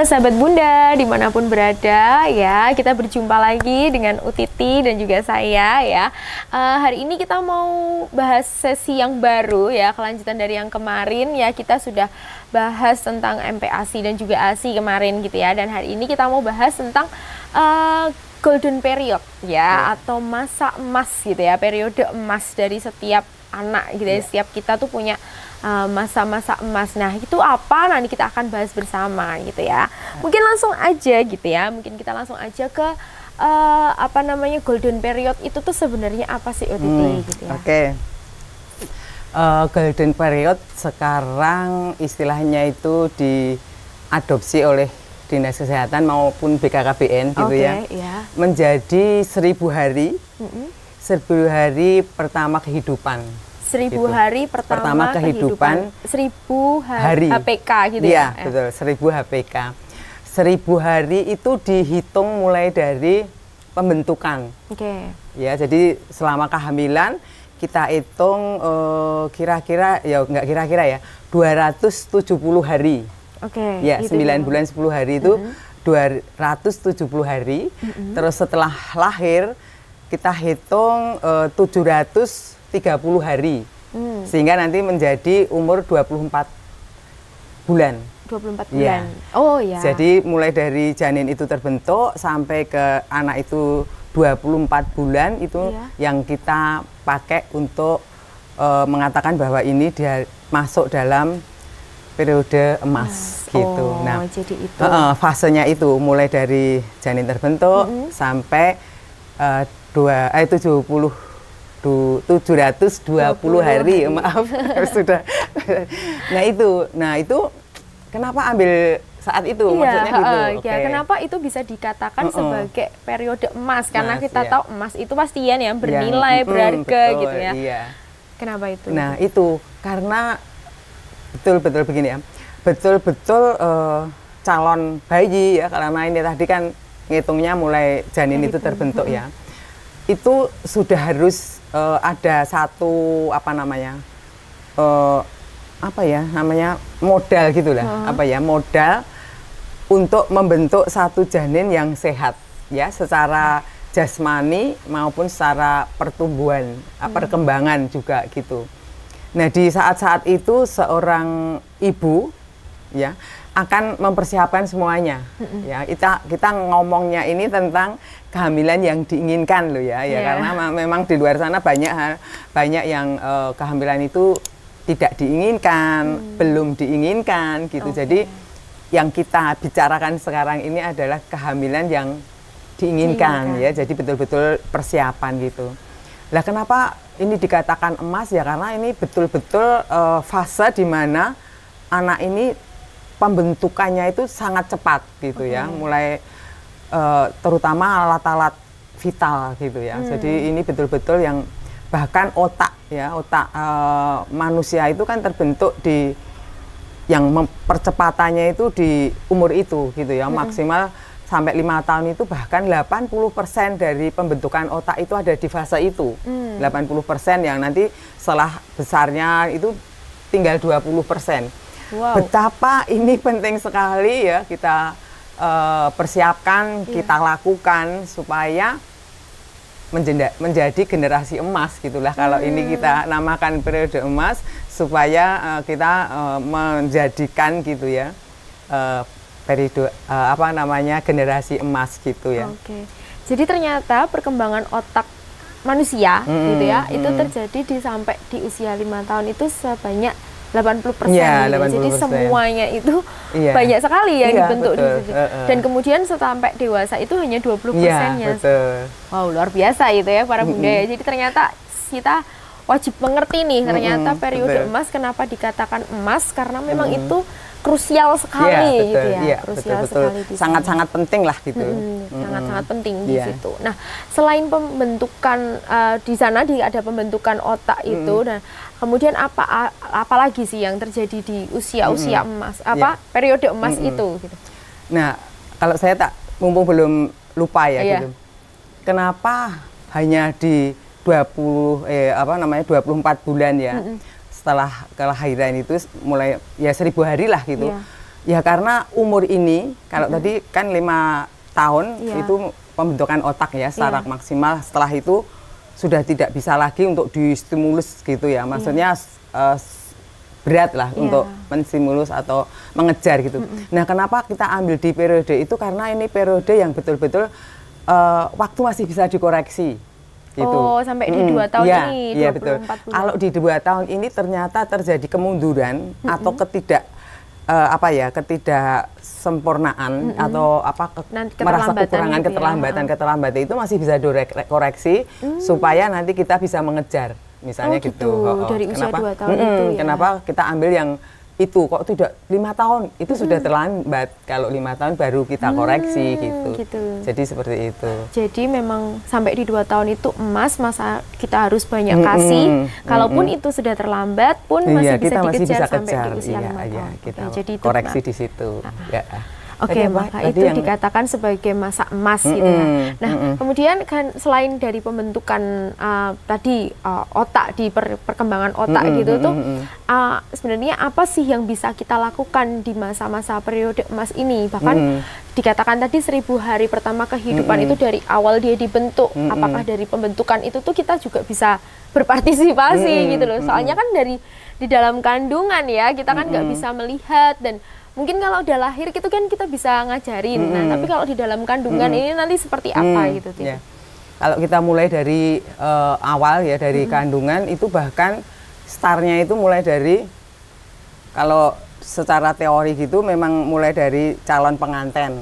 Halo sahabat Bunda, dimanapun berada ya, kita berjumpa lagi dengan Utiti dan juga saya ya. Hari ini kita mau bahas sesi yang baru ya, kelanjutan dari yang kemarin ya. Kita sudah bahas tentang MPASI dan juga ASI kemarin gitu ya. Dan hari ini kita mau bahas tentang golden period ya, atau masa emas gitu ya, periode emas dari setiap anak gitu ya. Setiap kita tuh punya masa-masa emas. Nah, itu apa? Nanti kita akan bahas bersama gitu ya. Mungkin langsung aja gitu ya. Mungkin kita langsung aja ke golden period itu tuh sebenarnya apa sih, OTT gitu ya. Oke. Golden period sekarang istilahnya itu diadopsi oleh Dinas Kesehatan maupun BKKBN gitu ya. Menjadi 1000 hari. 1000 hari pertama kehidupan. 1000 hari pertama kehidupan. 1000 hari HPK gitu ya. Iya, betul. 1000 HPK. 1000 hari itu dihitung mulai dari pembentukan. Ya, jadi selama kehamilan kita hitung kira-kira ya, enggak kira-kira ya, 270 hari. Ya, gitu 9 bulan 10 hari itu 270 hari. Terus setelah lahir kita hitung 730 hari. Sehingga nanti menjadi umur 24 bulan. 24 bulan. Oh ya. Jadi mulai dari janin itu terbentuk sampai ke anak itu 24 bulan itu yang kita pakai untuk mengatakan bahwa ini dia masuk dalam periode emas gitu. Nah, jadi itu. Fasenya itu mulai dari janin terbentuk sampai 720 hari, maaf sudah. Nah itu kenapa ambil saat itu? Maksudnya gitu. Kenapa itu bisa dikatakan sebagai periode emas? Karena kita tahu emas itu pastian ya bernilai, berharga gitu ya. Kenapa itu? Nah itu karena betul-betul begini ya, betul-betul calon bayi ya, karena ini tadi kan ngitungnya mulai janin itu terbentuk ya, itu sudah harus ada satu modal gitulah, modal untuk membentuk satu janin yang sehat ya, secara jasmani maupun secara pertumbuhan, perkembangan juga gitu. Nah, di saat-saat itu seorang ibu ya akan mempersiapkan semuanya. Ya, kita ngomongnya ini tentang kehamilan yang diinginkan loh ya, karena memang di luar sana banyak yang kehamilan itu tidak diinginkan, belum diinginkan gitu. Jadi yang kita bicarakan sekarang ini adalah kehamilan yang diinginkan ya. Jadi betul-betul persiapan gitu. Lah kenapa ini dikatakan emas ya, karena ini betul-betul fase di mana anak ini pembentukannya itu sangat cepat gitu ya, mulai terutama alat-alat vital gitu ya. Jadi ini betul-betul yang bahkan otak manusia itu kan terbentuk di yang percepatannya itu di umur itu gitu ya, maksimal sampai 5 tahun itu bahkan 80% dari pembentukan otak itu ada di fase itu. 80% yang nanti setelah besarnya itu tinggal 20%. Betapa ini penting sekali ya kita persiapkan, kita lakukan supaya menjadi generasi emas gitulah. Kalau ini kita namakan periode emas supaya kita menjadikan gitu ya periode generasi emas gitu ya. Jadi ternyata perkembangan otak manusia gitu ya, itu terjadi sampai di usia 5 tahun itu sebanyak 80%. Jadi semuanya itu banyak sekali yang dibentuk di situ. Dan kemudian sampai dewasa itu hanya 20%-nya. Wow, luar biasa itu ya para bunda ya. Jadi ternyata kita wajib mengerti nih, ternyata periode emas kenapa dikatakan emas, karena memang itu krusial sekali gitu ya. Krusial sekali. Sangat-sangat penting lah gitu. Sangat-sangat penting di situ. Nah, selain pembentukan di sana ada pembentukan otak itu, dan kemudian apa lagi sih yang terjadi di usia-usia emas, periode emas itu gitu. Nah, kalau saya mumpung belum lupa ya gitu. Kenapa hanya di 24 bulan ya? Setelah kelahiran itu mulai ya 1000 hari lah gitu. Ya karena umur ini, kalau tadi kan 5 tahun itu pembentukan otak ya secara maksimal. Setelah itu sudah tidak bisa lagi untuk distimulus gitu ya. Maksudnya berat lah untuk menstimulus atau mengejar gitu. Nah, kenapa kita ambil di periode itu? Karena ini periode yang betul-betul waktu masih bisa dikoreksi. Gitu. Oh, sampai di 2 tahun ini, 24 betul. bulan. Kalau di 2 tahun ini ternyata terjadi kemunduran atau ketidaksempurnaan atau merasa kekurangan, gitu keterlambatan itu masih bisa dikoreksi supaya nanti kita bisa mengejar, misalnya gitu. Dari usia 2 tahun itu ya. Kenapa kita ambil yang itu kok tidak 5 tahun itu sudah terlambat, kalau 5 tahun baru kita koreksi gitu. Jadi seperti itu. Jadi memang sampai di 2 tahun itu emas, masa kita harus banyak kasih. Kalaupun itu sudah terlambat pun masih bisa dikejar sampai di usia 5 tahun. Kita Jadi itu koreksi di situ. Oke, maka itu dikatakan sebagai masa emas gitu ya. Nah, kemudian kan selain dari pembentukan tadi otak di perkembangan otak gitu tuh, sebenarnya apa sih yang bisa kita lakukan di masa-masa periode emas ini? Bahkan dikatakan tadi 1000 hari pertama kehidupan itu dari awal dia dibentuk. Apakah dari pembentukan itu tuh kita juga bisa berpartisipasi gitu loh? Soalnya kan di dalam kandungan ya, kita kan nggak bisa melihat, dan mungkin kalau udah lahir gitu kan kita bisa ngajarin. Nah, tapi kalau di dalam kandungan ini nanti seperti apa gitu? Ya. Kalau kita mulai dari awal ya, dari kandungan itu bahkan startnya itu mulai dari, kalau secara teori gitu memang mulai dari calon pengantin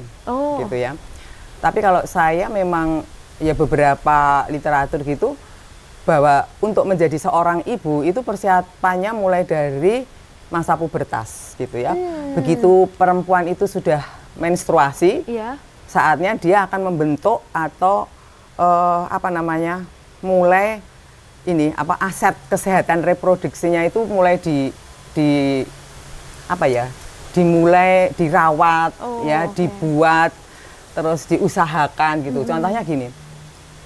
gitu ya. Tapi kalau saya memang ya beberapa literatur gitu bahwa untuk menjadi seorang ibu itu persiapannya mulai dari masa pubertas gitu ya. Begitu perempuan itu sudah menstruasi, saatnya dia akan membentuk atau mulai aset kesehatan reproduksinya itu mulai dimulai dirawat dibuat, terus diusahakan gitu. Contohnya gini,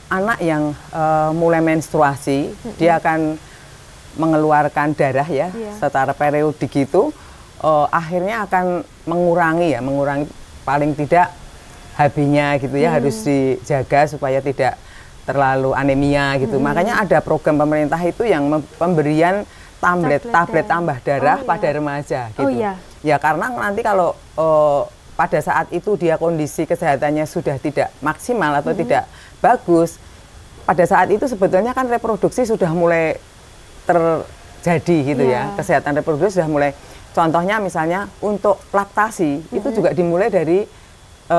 anak yang mulai menstruasi dia akan mengeluarkan darah ya secara periodik itu, akhirnya akan mengurangi paling tidak HB-nya gitu ya, harus dijaga supaya tidak terlalu anemia gitu. Makanya ada program pemerintah itu yang pemberian tablet tambah darah pada remaja gitu. Ya karena nanti kalau pada saat itu dia kondisi kesehatannya sudah tidak maksimal atau tidak bagus, pada saat itu sebetulnya kan reproduksi sudah mulai terjadi gitu ya, kesehatan reproduksi sudah mulai. Contohnya misalnya untuk laktasi itu juga dimulai dari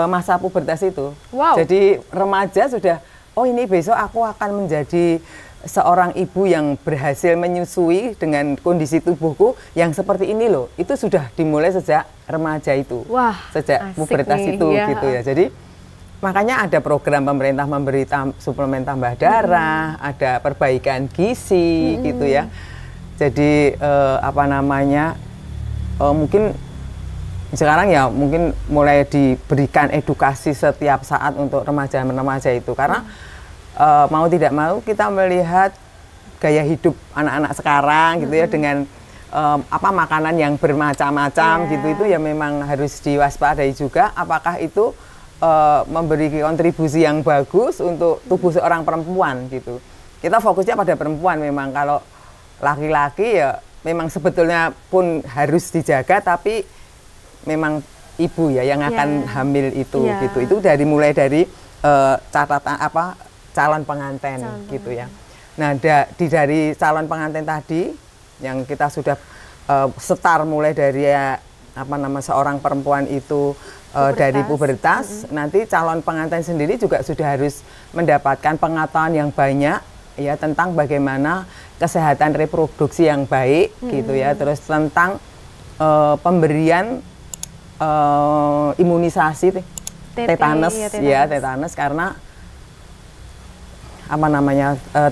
masa pubertas itu. Jadi remaja sudah, oh ini besok aku akan menjadi seorang ibu yang berhasil menyusui dengan kondisi tubuhku yang seperti ini loh. Itu sudah dimulai sejak remaja itu, sejak pubertas itu gitu ya. Jadi makanya ada program pemerintah memberi suplemen tambah darah, ada perbaikan gizi gitu ya. Jadi mungkin sekarang ya mungkin mulai diberikan edukasi setiap saat untuk remaja-remaja itu, karena mau tidak mau kita melihat gaya hidup anak-anak sekarang gitu ya, dengan makanan yang bermacam-macam gitu, itu ya memang harus diwaspadai juga apakah itu memberi kontribusi yang bagus untuk tubuh seorang perempuan gitu. Kita fokusnya pada perempuan memang. Kalau laki-laki ya memang sebetulnya pun harus dijaga, tapi memang ibu ya yang akan hamil itu gitu. Itu mulai dari catatan calon pengantin gitu ya. Nah, dari calon pengantin tadi yang kita sudah start mulai dari seorang perempuan itu dari pubertas, nanti calon pengantin sendiri juga sudah harus mendapatkan pengetahuan yang banyak ya tentang bagaimana kesehatan reproduksi yang baik gitu ya, terus tentang pemberian imunisasi tetanus tetanus, karena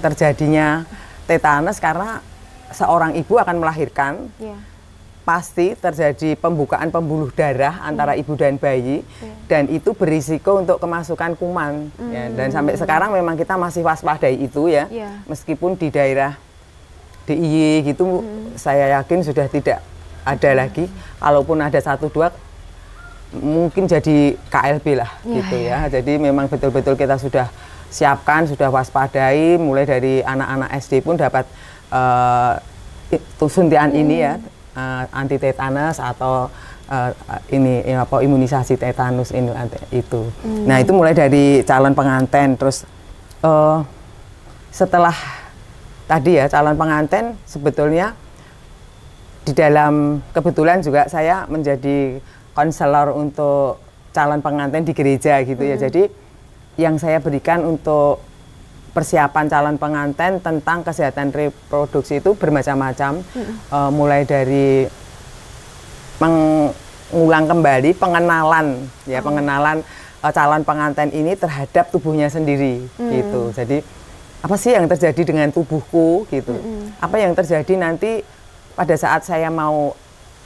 terjadinya tetanus karena seorang ibu akan melahirkan, pasti terjadi pembukaan pembuluh darah antara ibu dan bayi, dan itu berisiko untuk kemasukan kuman. Ya, dan sampai sekarang memang kita masih waspadai itu ya, meskipun di daerah DIY gitu saya yakin sudah tidak ada lagi. Kalaupun ada 1-2 mungkin jadi KLB lah gitu ya. Jadi memang betul-betul kita sudah siapkan, sudah waspadai, mulai dari anak-anak SD pun dapat suntian ini ya, anti tetanus atau ini apa imunisasi tetanus ini itu. Nah itu mulai dari calon pengantin, terus setelah tadi ya calon pengantin sebetulnya di dalam kebetulan juga saya menjadi konselor untuk calon pengantin di gereja gitu ya. Jadi yang saya berikan untuk persiapan calon pengantin tentang kesehatan reproduksi itu bermacam-macam, mulai dari mengulang kembali pengenalan ya, pengenalan calon pengantin ini terhadap tubuhnya sendiri gitu. Jadi apa sih yang terjadi dengan tubuhku gitu? Apa yang terjadi nanti pada saat saya mau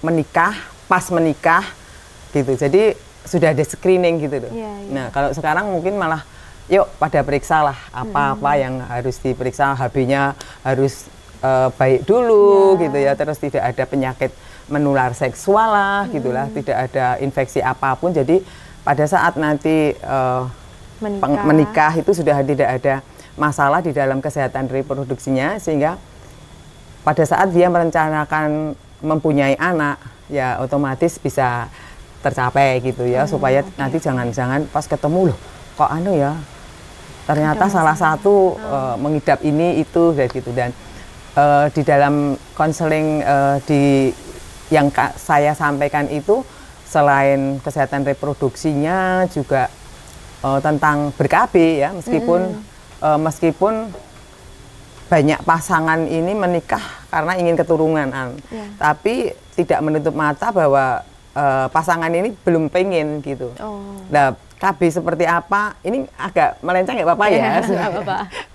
menikah, pas menikah gitu. Jadi sudah ada screening gitu loh. Nah kalau sekarang mungkin malah yuk pada periksa lah apa-apa yang harus diperiksa, HB-nya harus baik dulu gitu ya, terus tidak ada penyakit menular seksual lah gitulah, tidak ada infeksi apapun. Jadi pada saat nanti menikah itu sudah tidak ada masalah di dalam kesehatan reproduksinya, sehingga pada saat dia merencanakan mempunyai anak ya otomatis bisa tercapai gitu ya, supaya nanti jangan-jangan pas ketemu loh kok anu ya ternyata salah satu mengidap ini itu gitu. Dan di dalam konseling yang saya sampaikan itu selain kesehatan reproduksinya juga tentang ber-KB ya, meskipun banyak pasangan ini menikah karena ingin keturunan, tapi tidak menutup mata bahwa pasangan ini belum pengen gitu. Nah, KB seperti apa? Ini agak melenceng ya Bapak ya?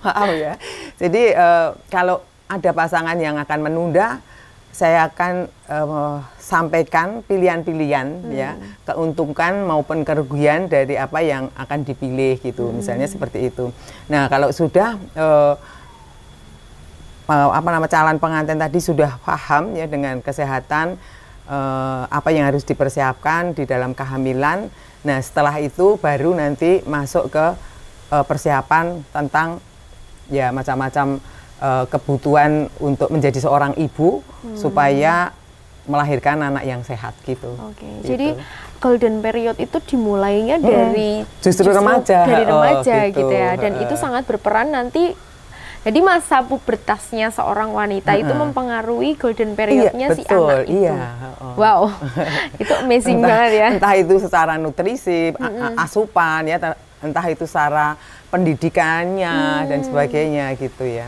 Maaf ya. Jadi kalau ada pasangan yang akan menunda, saya akan sampaikan pilihan-pilihan ya, keuntungan maupun kerugian dari apa yang akan dipilih gitu. Misalnya seperti itu. Nah, kalau sudah calon pengantin tadi sudah paham ya dengan kesehatan, apa yang harus dipersiapkan di dalam kehamilan. Nah setelah itu baru nanti masuk ke persiapan tentang ya macam-macam kebutuhan untuk menjadi seorang ibu supaya melahirkan anak yang sehat gitu. Gitu. Jadi golden period itu dimulainya dari justru remaja, dari remaja gitu ya, dan itu itu sangat berperan nanti. Jadi masa pubertasnya seorang wanita itu mempengaruhi golden periodnya si anak itu. Wow, itu amazing banget ya. Entah itu secara nutrisi, asupan ya, entah itu secara pendidikannya dan sebagainya gitu ya.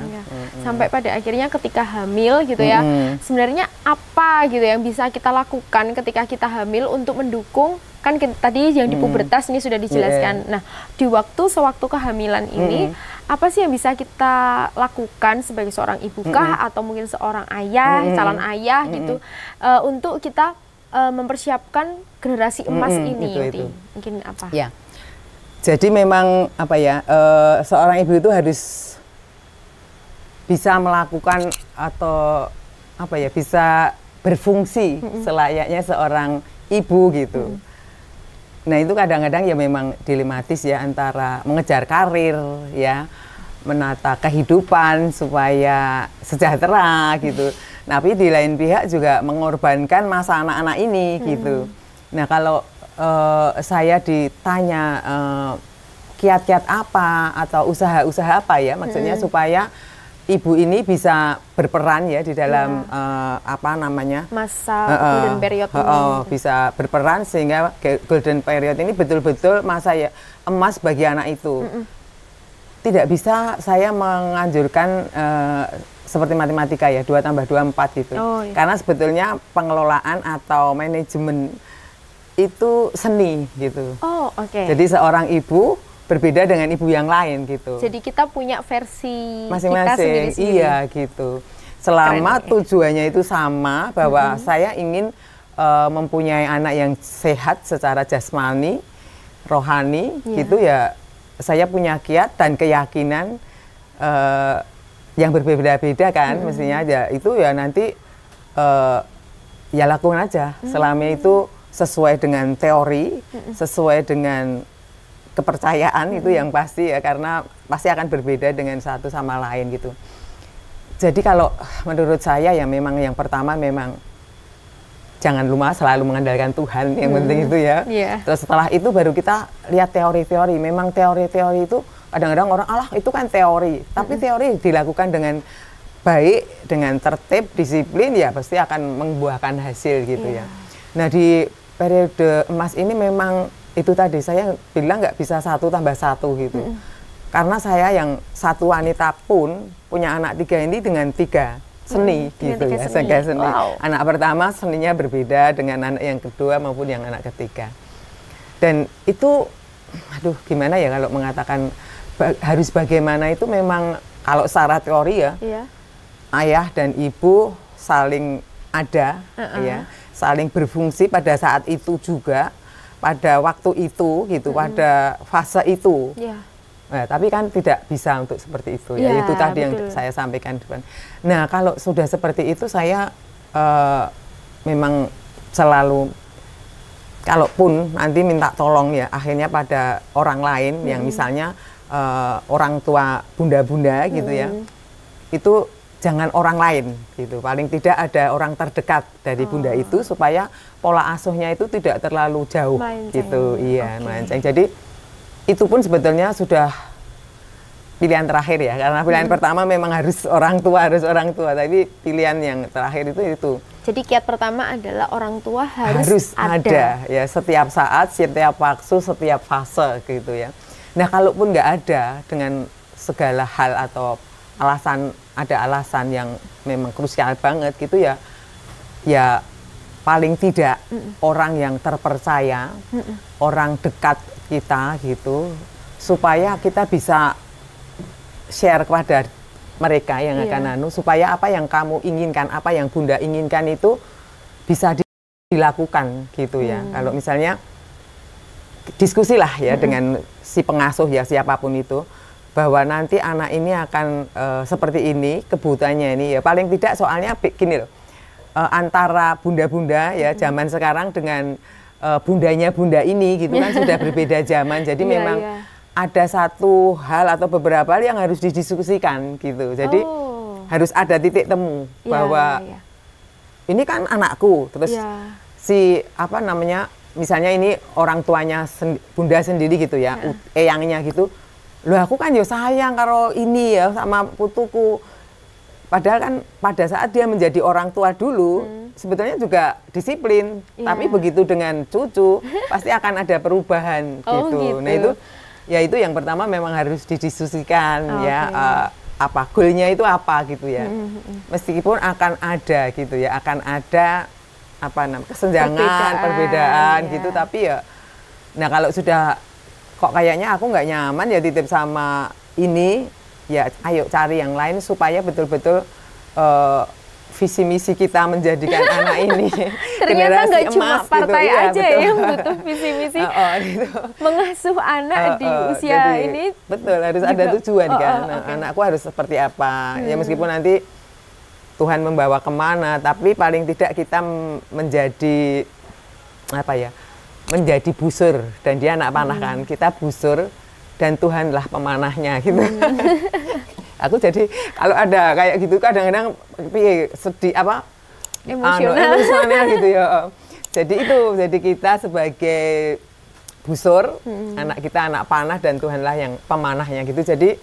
Sampai pada akhirnya ketika hamil gitu ya, sebenarnya apa gitu yang bisa kita lakukan ketika kita hamil untuk mendukung, kan tadi yang di pubertas ini sudah dijelaskan. Nah, di sewaktu kehamilan ini, apa sih yang bisa kita lakukan sebagai seorang ibu kah atau mungkin seorang ayah, calon ayah gitu, untuk kita mempersiapkan generasi emas ini? Itu. Mungkin apa? Ya. Jadi memang apa ya, seorang ibu itu harus bisa melakukan atau apa ya, bisa berfungsi selayaknya seorang ibu gitu. Nah itu kadang-kadang ya memang dilematis ya, antara mengejar karir ya, menata kehidupan supaya sejahtera gitu. Tapi di lain pihak juga mengorbankan masa anak-anak ini gitu. Nah kalau saya ditanya kiat-kiat apa atau usaha-usaha apa ya, maksudnya supaya ibu ini bisa berperan ya di dalam apa namanya masa golden period bisa berperan sehingga golden period ini betul-betul masa ya emas bagi anak itu. Tidak bisa saya menganjurkan seperti matematika ya, 2 tambah 2 4 gitu. Karena sebetulnya pengelolaan atau manajemen itu seni gitu. Jadi seorang ibu berbeda dengan ibu yang lain gitu. Jadi kita punya versi masing-masing, iya gitu. Selama tujuannya itu sama, bahwa saya ingin mempunyai anak yang sehat secara jasmani, rohani, gitu ya. Saya punya kiat dan keyakinan yang berbeda-beda kan, mestinya ya itu ya nanti ya lakukan aja. Selama itu sesuai dengan teori, sesuai dengan kepercayaan itu yang pasti ya, karena pasti akan berbeda dengan satu sama lain gitu. Jadi kalau menurut saya ya memang yang pertama memang jangan lupa selalu mengandalkan Tuhan, yang penting itu ya. Terus setelah itu baru kita lihat teori-teori. Memang teori-teori itu kadang-kadang orang, alah itu kan teori. Tapi teori dilakukan dengan baik, dengan tertib, disiplin, ya pasti akan membuahkan hasil gitu ya. Nah di periode emas ini memang itu tadi, saya bilang nggak bisa 1 tambah 1 gitu. Karena saya yang satu wanita pun punya anak 3 ini dengan 3 seni gitu ya, seni. Wow. Anak pertama seninya berbeda dengan anak yang kedua maupun yang anak ketiga. Dan itu, aduh gimana ya kalau mengatakan harus bagaimana, itu memang kalau secara teori ya, ayah dan ibu saling ada, ya, saling berfungsi pada saat itu juga, pada waktu itu gitu, pada fase itu. Nah, tapi kan tidak bisa untuk seperti itu ya, itu tadi betul. Yang saya sampaikan depan. Nah kalau sudah seperti itu saya memang selalu, kalaupun nanti minta tolong ya akhirnya pada orang lain yang misalnya orang tua bunda-bunda gitu ya, itu jangan orang lain gitu, paling tidak ada orang terdekat dari bunda itu supaya pola asuhnya itu tidak terlalu jauh gitu, melenceng. Jadi itu pun sebetulnya sudah pilihan terakhir ya, karena pilihan pertama memang harus orang tua, tapi pilihan yang terakhir itu. Jadi kiat pertama adalah orang tua harus ada ya, setiap saat, setiap waktu, setiap fase gitu ya. Nah kalaupun nggak ada, dengan segala hal atau ada alasan yang memang krusial banget gitu ya, ya paling tidak orang yang terpercaya, orang dekat kita gitu, supaya kita bisa share kepada mereka yang akan supaya apa yang kamu inginkan, apa yang bunda inginkan itu bisa dilakukan gitu ya. Kalau misalnya diskusilah ya dengan si pengasuh ya, siapapun itu, bahwa nanti anak ini akan seperti ini kebutuhannya ini ya, paling tidak soalnya gini loh, antara bunda-bunda ya zaman sekarang dengan bundanya bunda ini gitu kan sudah berbeda zaman. Jadi memang ada satu hal atau beberapa hal yang harus didiskusikan gitu. Jadi harus ada titik temu bahwa ini kan anakku, terus si apa namanya, misalnya ini orang tuanya bunda sendiri gitu ya, eyangnya gitu. Loh aku kan ya sayang karo ini ya sama putuku. Padahal kan pada saat dia menjadi orang tua dulu, sebetulnya juga disiplin. Tapi begitu dengan cucu, pasti akan ada perubahan gitu. Nah itu yang pertama memang harus didiskusikan ya, apa goalnya itu apa gitu ya. Meskipun akan ada gitu ya, akan ada apa namanya kesenjangan, perbedaan gitu. Tapi ya, nah kalau sudah kok kayaknya aku nggak nyaman ya titip sama ini, ya ayo cari yang lain supaya betul-betul visi misi kita menjadikan anak ini ternyata nggak cuma partai gitu. aja ya, yang butuh visi misi gitu. mengasuh anak di usia jadi, ini betul harus juga ada tujuan kan. Anakku harus seperti apa ya, meskipun nanti Tuhan membawa kemana, tapi paling tidak kita menjadi apa ya, menjadi busur, dan dia anak panah kan, kita busur dan Tuhanlah pemanahnya gitu. Aku jadi kalau ada kayak gitu kadang-kadang sedih apa emosional gitu ya. Jadi kita sebagai busur, anak kita anak panah dan Tuhanlah yang pemanahnya gitu. Jadi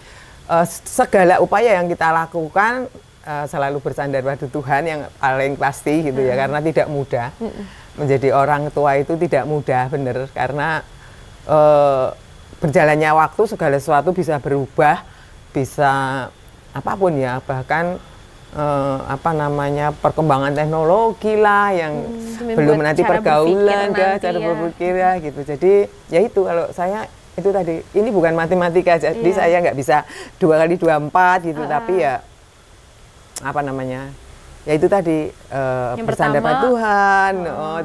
segala upaya yang kita lakukan selalu bersandar pada Tuhan yang paling pasti gitu ya, karena tidak mudah. Menjadi orang tua itu tidak mudah, bener, karena berjalannya waktu segala sesuatu bisa berubah, bisa apapun ya, bahkan apa namanya, perkembangan teknologi lah yang belum nanti pergaulan cara berpikir ya gitu. Jadi ya itu kalau saya itu tadi, ini bukan matematika, jadi saya nggak bisa 2 kali 2 4 gitu, tapi ya apa namanya, ya itu tadi bersandar pada Tuhan.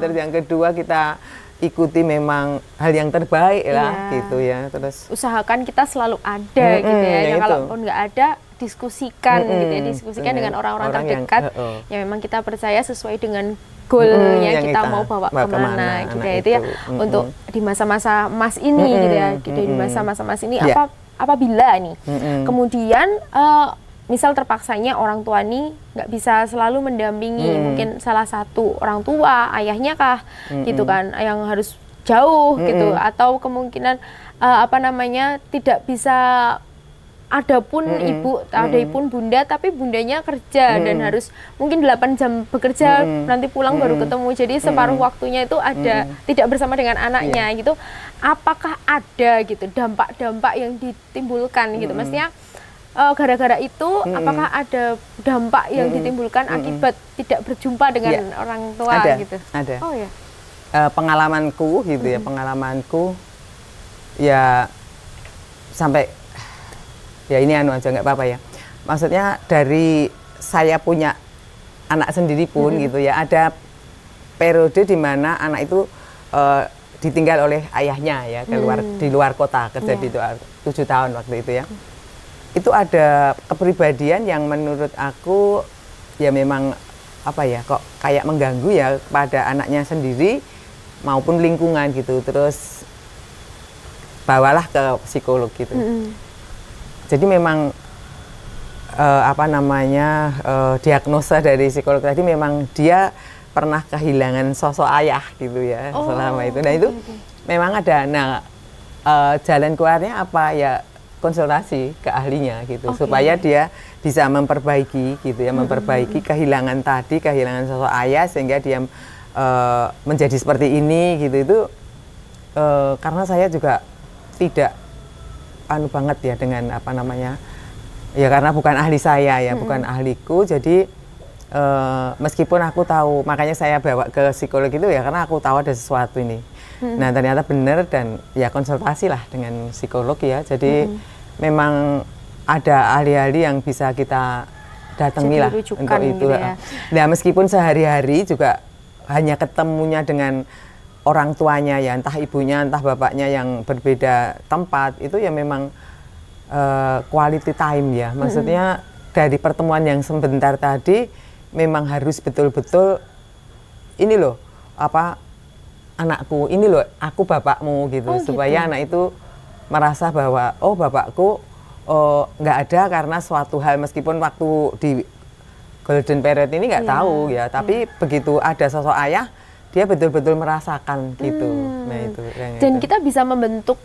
Terus yang kedua kita ikuti memang hal yang terbaik lah gitu ya. Terus usahakan kita selalu ada gitu ya. Nah, kalaupun nggak ada, diskusikan gitu ya, diskusikan dengan orang-orang terdekat yang memang kita percaya sesuai dengan goalnya kita mau bawa kemana gitu ya. Itu ya untuk di masa-masa Mas ini gitu ya, gitu di masa-masa Mas ini apabila nih kemudian misal terpaksanya orang tua nih nggak bisa selalu mendampingi, mungkin salah satu orang tua, ayahnya kah gitu kan, yang harus jauh gitu, atau kemungkinan tidak bisa, ada pun ibu, ada pun bunda, tapi bundanya kerja dan harus mungkin 8 jam bekerja, nanti pulang baru ketemu, jadi separuh waktunya itu ada tidak bersama dengan anaknya gitu. Apakah ada gitu dampak-dampak yang ditimbulkan gitu, maksudnya gara-gara itu apakah ada dampak yang ditimbulkan akibat tidak berjumpa dengan orang tua gitu? Ada. Oh ya. Pengalamanku gitu ya, pengalamanku ya sampai ya ini aja nggak apa-apa ya. Maksudnya dari saya punya anak sendiri pun gitu ya, ada periode di mana anak itu ditinggal oleh ayahnya ya di luar kota, kerja di luar 7 tahun waktu itu ya. Itu ada kepribadian yang menurut aku ya memang kok kayak mengganggu ya pada anaknya sendiri maupun lingkungan gitu. Terus bawalah ke psikolog gitu. Jadi memang diagnosa dari psikolog tadi memang dia pernah kehilangan sosok ayah gitu ya selama itu. Nah itu memang ada. Nah jalan keluarnya apa ya, konsultasi ke ahlinya gitu supaya dia bisa memperbaiki gitu ya, memperbaiki kehilangan sosok ayah sehingga dia menjadi seperti ini gitu. Itu karena saya juga tidak banget ya dengan ya karena bukan ahli saya ya, bukan ahliku, jadi meskipun aku tahu, makanya saya bawa ke psikolog itu ya karena aku tahu ada sesuatu ini. Nah ternyata benar, dan ya konsultasi lah dengan psikolog ya, jadi memang ada ahli-ahli yang bisa kita datangi lah untuk itu gitu ya. Nah meskipun sehari-hari juga hanya ketemunya dengan orang tuanya ya, entah ibunya entah bapaknya yang berbeda tempat, itu ya memang quality time ya, maksudnya dari pertemuan yang sebentar tadi memang harus betul-betul ini loh anakku, ini loh aku bapakmu gitu, supaya anak itu merasa bahwa bapakku nggak ada karena suatu hal, meskipun waktu di golden period ini nggak tahu ya, tapi begitu ada sosok ayah dia betul-betul merasakan gitu. Nah itu dan kita bisa membentuk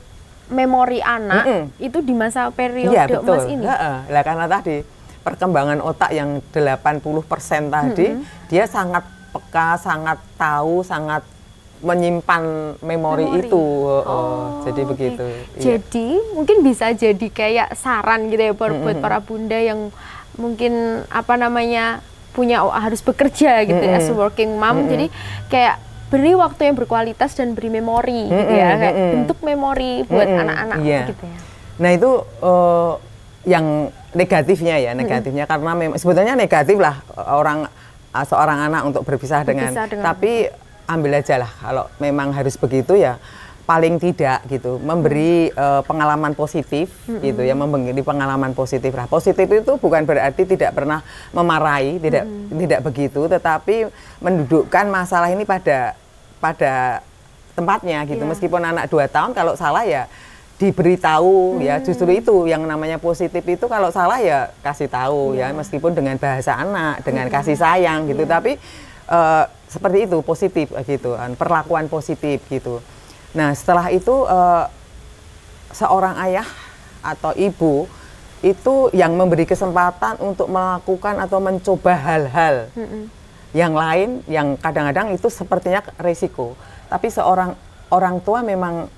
memori anak itu di masa periode Mas ini. Lah karena tadi perkembangan otak yang 80% tadi, dia sangat peka, sangat tahu, sangat menyimpan memori itu. Jadi begitu. Jadi mungkin bisa jadi kayak saran gitu ya buat para bunda yang mungkin punya harus bekerja gitu as a working mom. Jadi kayak beri waktu yang berkualitas dan beri memori gitu ya, kayak bentuk memori buat anak-anak gitu ya. Nah itu yang negatifnya ya, karena memang sebetulnya negatif lah seorang anak untuk berpisah dengan tapi ambil aja lah kalau memang harus begitu ya, paling tidak gitu memberi pengalaman positif gitu ya, memberi pengalaman positif lah. Positif itu bukan berarti tidak pernah memarahi, tidak begitu, tetapi mendudukkan masalah ini pada tempatnya gitu. Meskipun anak 2 tahun kalau salah ya diberitahu ya, justru itu yang namanya positif itu, kalau salah ya kasih tahu ya, meskipun dengan bahasa anak, dengan kasih sayang gitu, tapi seperti itu positif gitu, perlakuan positif gitu. Nah setelah itu seorang ayah atau ibu itu yang memberi kesempatan untuk melakukan atau mencoba hal-hal yang lain yang kadang-kadang itu sepertinya risiko, tapi seorang orang tua memang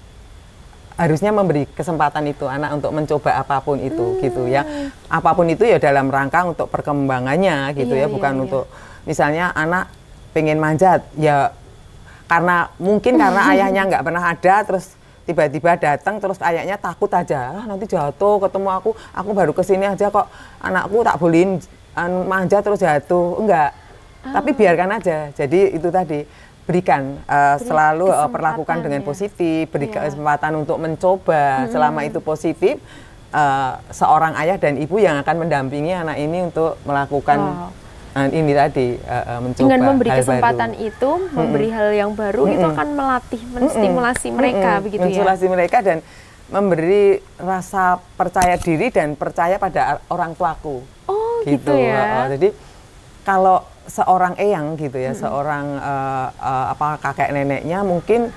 harusnya memberi kesempatan itu anak untuk mencoba apapun itu gitu ya, apapun itu ya dalam rangka untuk perkembangannya gitu ya, bukan untuk misalnya anak pengen manjat ya karena mungkin karena ayahnya nggak pernah ada, terus tiba-tiba datang, terus ayahnya takut aja, nanti jatuh, ketemu aku baru kesini aja kok anakku tak bolehin manjat terus jatuh, enggak. Tapi biarkan aja. Jadi itu tadi, berikan selalu perlakukan dengan positif, beri kesempatan untuk mencoba. Selama itu positif, seorang ayah dan ibu yang akan mendampingi anak ini untuk melakukan ini tadi mencoba dengan memberi hal kesempatan baru. itu, memberi hal yang baru itu akan melatih, menstimulasi mereka begitu ya. Menstimulasi mereka dan memberi rasa percaya diri dan percaya pada orang tuaku. Oh gitu ya. Jadi kalau seorang eyang gitu ya, seorang kakek neneknya mungkin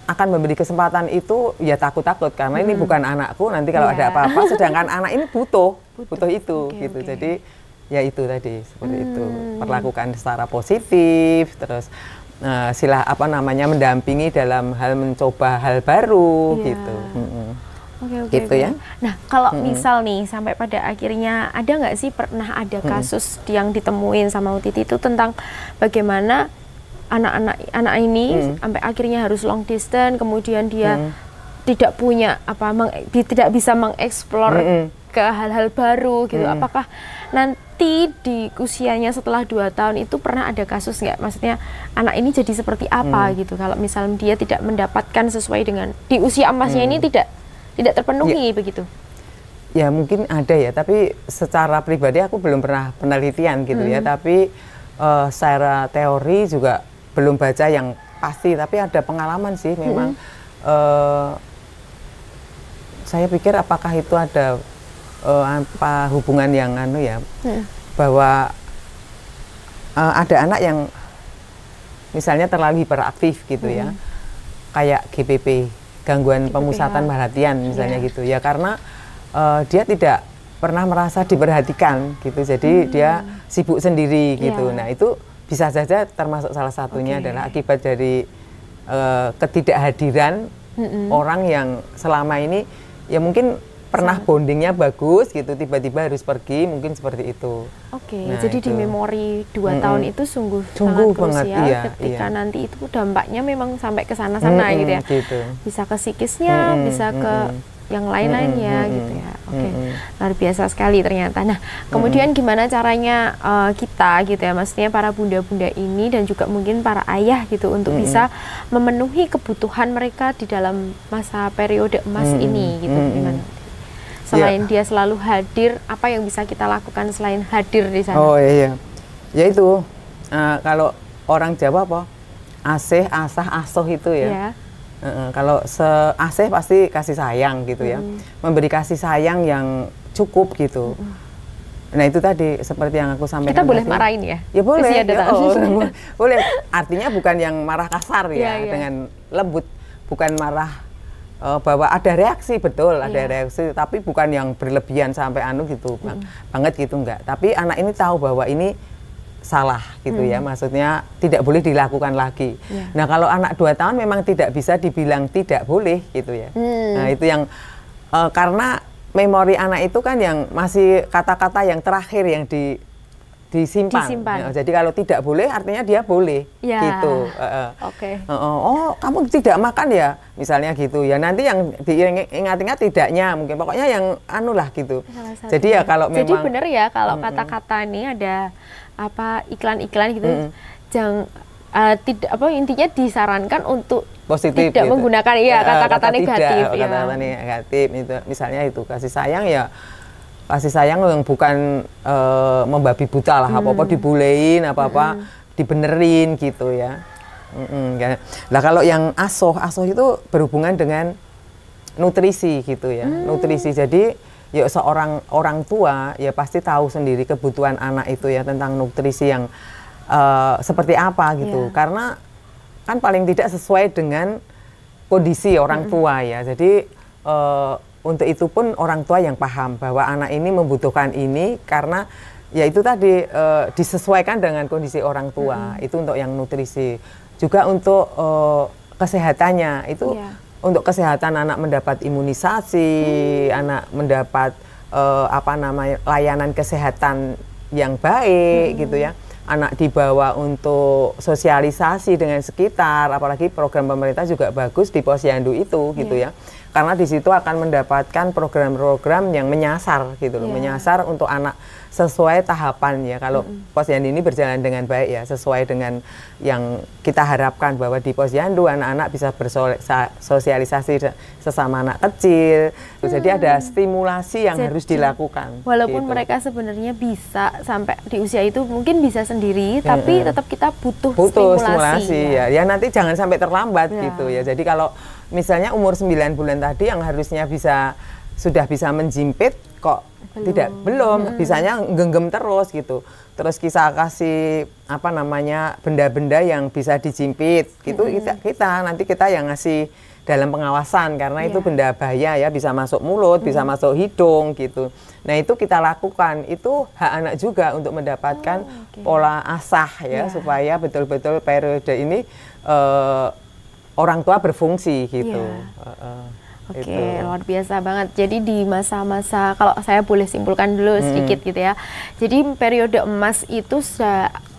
akan memberi kesempatan itu ya takut-takut karena ini bukan anakku, nanti kalau ada apa-apa, sedangkan anak ini butuh itu gitu. Jadi ya itu tadi seperti itu, perlakukan secara positif, terus mendampingi dalam hal mencoba hal baru gitu. Gitu ya. Nah kalau misal nih sampai pada akhirnya ada nggak sih pernah ada kasus yang ditemuin sama Utiti itu tentang bagaimana anak ini sampai akhirnya harus long distance, kemudian dia tidak punya tidak bisa mengeksplor ke hal-hal baru gitu. Apakah nanti di usianya setelah 2 tahun itu pernah ada kasus nggak? Maksudnya anak ini jadi seperti apa gitu kalau misalnya dia tidak mendapatkan sesuai dengan di usia emasnya ini tidak terpenuhi begitu? Ya mungkin ada ya, tapi secara pribadi aku belum pernah penelitian gitu ya. Tapi secara teori juga belum baca yang pasti, tapi ada pengalaman sih memang. Saya pikir apakah itu ada hubungan yang bahwa ada anak yang misalnya terlalu hiperaktif gitu ya, kayak GPP, gangguan pemusatan perhatian misalnya gitu ya, karena dia tidak pernah merasa diperhatikan gitu, jadi dia sibuk sendiri gitu. Nah itu bisa saja termasuk salah satunya adalah akibat dari ketidakhadiran orang yang selama ini ya mungkin pernah bondingnya bagus gitu, tiba-tiba harus pergi, mungkin seperti itu. Nah, jadi di memori 2 tahun itu sungguh sangat krusial ketika nanti itu dampaknya memang sampai ke sana-sana gitu ya. Bisa ke psikisnya, bisa ke yang lain-lainnya gitu ya. Luar biasa sekali ternyata. Nah, kemudian gimana caranya kita gitu ya, maksudnya para bunda-bunda ini dan juga mungkin para ayah gitu untuk bisa memenuhi kebutuhan mereka di dalam masa periode emas ini gitu. Gimana? Selain dia selalu hadir, apa yang bisa kita lakukan selain hadir di sana? Oh iya, ya itu kalau orang Jawa apa? Asih, asah, asuh itu ya. Kalau seasih pasti kasih sayang gitu ya, memberi kasih sayang yang cukup gitu. Nah itu tadi seperti yang aku sampaikan. Kita boleh marahin ya? Ya boleh. Boleh. Artinya bukan yang marah kasar ya, dengan lembut, bukan marah. Bahwa ada reaksi, betul ada reaksi, tapi bukan yang berlebihan sampai gitu banget gitu, enggak. Tapi anak ini tahu bahwa ini salah gitu ya, maksudnya tidak boleh dilakukan lagi. Nah kalau anak 2 tahun memang tidak bisa dibilang tidak boleh gitu ya. Nah itu yang karena memori anak itu kan yang masih kata-kata yang terakhir yang disimpan. Ya, jadi kalau tidak boleh artinya dia boleh gitu. Oh kamu tidak makan ya misalnya gitu ya, nanti yang diingat-ingat tidaknya mungkin pokoknya yang gitu. Jadi ya kalau memang jadi benar ya kalau kata-kata ini ada iklan-iklan gitu jangan intinya disarankan untuk positif tidak gitu. Menggunakan kata-kata negatif kata-kata negatif itu misalnya itu kasih sayang ya. Kasih sayang yang bukan membabi buta lah, apa-apa dibolehin, apa-apa dibenerin gitu ya. Nah kalau yang asuh itu berhubungan dengan nutrisi gitu ya, nutrisi. Jadi ya seorang orang tua ya pasti tahu sendiri kebutuhan anak itu ya tentang nutrisi yang seperti apa gitu. Karena kan paling tidak sesuai dengan kondisi orang tua ya. Jadi untuk itu pun orang tua yang paham bahwa anak ini membutuhkan ini karena ya itu tadi disesuaikan dengan kondisi orang tua. Itu untuk yang nutrisi. Juga untuk kesehatannya itu untuk kesehatan anak mendapat imunisasi, anak mendapat layanan kesehatan yang baik gitu ya. Anak dibawa untuk sosialisasi dengan sekitar, apalagi program pemerintah juga bagus di Posyandu itu gitu ya. karena di situ akan mendapatkan program-program yang menyasar gitu loh, menyasar untuk anak sesuai tahapan ya. Kalau Posyandu ini berjalan dengan baik ya, sesuai dengan yang kita harapkan bahwa di Posyandu anak-anak bisa bersosialisasi sesama anak kecil. Jadi ada stimulasi yang harus dilakukan. Walaupun gitu. mereka sebenarnya bisa sampai di usia itu mungkin bisa sendiri, tapi tetap kita butuh stimulasi ya. Ya nanti jangan sampai terlambat gitu ya. Jadi kalau misalnya umur 9 bulan tadi yang harusnya sudah bisa menjimpit kok belum bisanya genggam terus gitu. Terus kita kasih apa namanya benda-benda yang bisa dijimpit gitu, nanti kita yang ngasih dalam pengawasan karena itu benda bahaya ya, bisa masuk mulut, bisa masuk hidung gitu. Nah itu kita lakukan, itu hak anak juga untuk mendapatkan pola asah ya, supaya betul-betul periode ini orang tua berfungsi gitu. Oke, luar biasa banget. Jadi di masa-masa, kalau saya boleh simpulkan dulu sedikit gitu ya. Jadi periode emas itu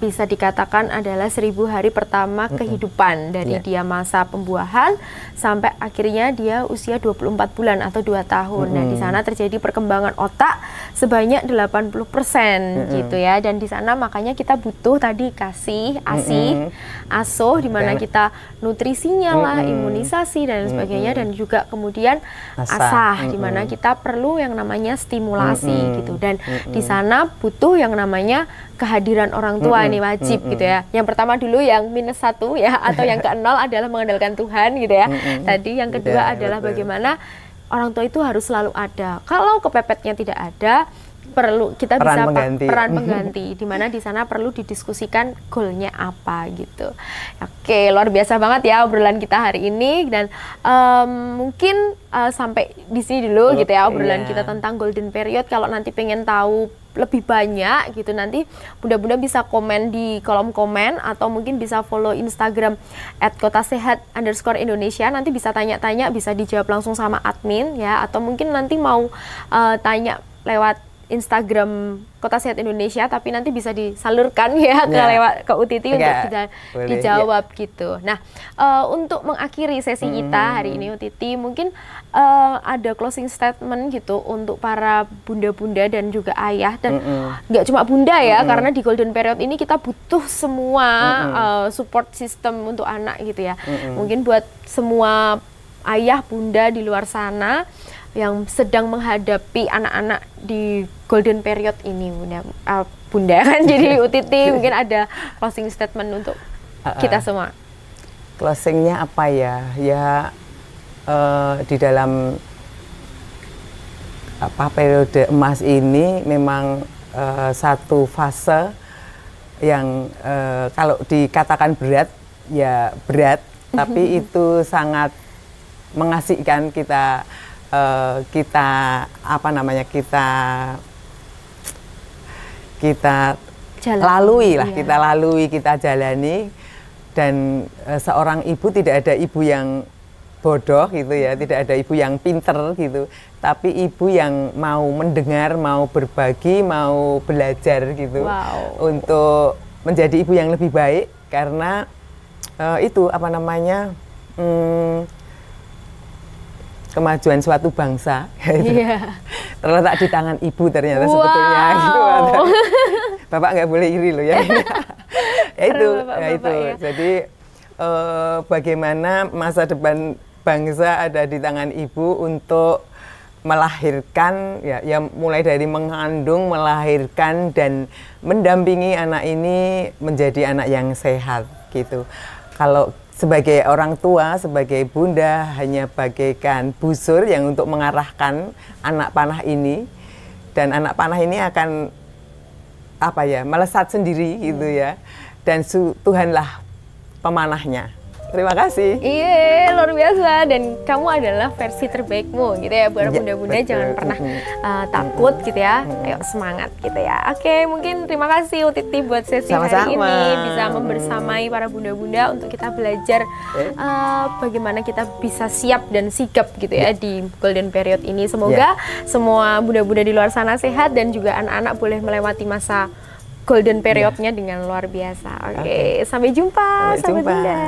bisa dikatakan adalah 1000 hari pertama kehidupan dari dia masa pembuahan sampai akhirnya dia usia 24 bulan atau 2 tahun. Nah, di sana terjadi perkembangan otak sebanyak 80% gitu ya. Dan di sana makanya kita butuh tadi asuh di mana kita nutrisinya lah, imunisasi dan sebagainya, dan juga kemudian asah di mana kita perlu yang namanya stimulasi gitu. Dan di sana butuh yang namanya kehadiran orang tua, ini wajib gitu ya. Yang pertama dulu yang -1 ya, atau yang ke-0 adalah mengandalkan Tuhan gitu ya. Tadi yang kedua adalah bagaimana orang tua itu harus selalu ada. Kalau kepepetnya tidak ada, perlu kita bisa peran pengganti, di mana di sana perlu didiskusikan goalnya apa gitu. Oke, luar biasa banget ya obrolan kita hari ini, dan mungkin sampai di sini dulu gitu ya obrolan kita tentang golden period. Kalau nanti pengen tahu lebih banyak gitu, nanti bunda-bunda bisa komen di kolom komen atau mungkin bisa follow Instagram @kotasehat_Indonesia. Nanti bisa tanya-tanya, bisa dijawab langsung sama admin ya, atau mungkin nanti mau tanya lewat Instagram Kota Sehat Indonesia, tapi nanti bisa disalurkan ya ke UTT untuk bisa dijawab gitu. Nah, untuk mengakhiri sesi kita hari ini UTT, mungkin ada closing statement gitu untuk para bunda-bunda dan juga ayah, dan nggak cuma bunda ya, karena di golden period ini kita butuh semua support system untuk anak gitu ya. Mungkin buat semua ayah bunda di luar sana yang sedang menghadapi anak-anak di golden period ini, bunda kan jadi UTT mungkin ada closing statement untuk kita semua. Closingnya apa ya? Ya di dalam periode emas ini memang satu fase yang kalau dikatakan berat ya berat, tapi itu sangat mengasihkan. Kita lalui lah, kita lalui, kita jalani. Dan seorang ibu, tidak ada ibu yang bodoh gitu ya, tidak ada ibu yang pinter gitu, tapi ibu yang mau mendengar, mau berbagi, mau belajar gitu, untuk menjadi ibu yang lebih baik. Karena itu kemajuan suatu bangsa terletak di tangan ibu ternyata sebetulnya gitu. Bapak nggak boleh iri loh ya. itu. Jadi bagaimana masa depan bangsa ada di tangan ibu untuk melahirkan ya mulai dari mengandung, melahirkan dan mendampingi anak ini menjadi anak yang sehat gitu. Kalau sebagai orang tua, sebagai bunda, hanya bagaikan busur yang untuk mengarahkan anak panah ini, dan anak panah ini akan melesat sendiri gitu ya, dan Tuhanlah pemanahnya. Terima kasih. Iya, luar biasa. Dan kamu adalah versi terbaikmu gitu ya. Buat bunda-bunda jangan pernah takut gitu ya. Ayo semangat gitu ya. Oke, mungkin terima kasih UTT buat sesi hari ini. Bisa membersamai para bunda-bunda untuk kita belajar bagaimana kita bisa siap dan sigap gitu ya di golden period ini. Semoga semua bunda-bunda di luar sana sehat, dan juga anak-anak boleh melewati masa golden periodnya dengan luar biasa. Oke, sampai jumpa. Sampai Bunda.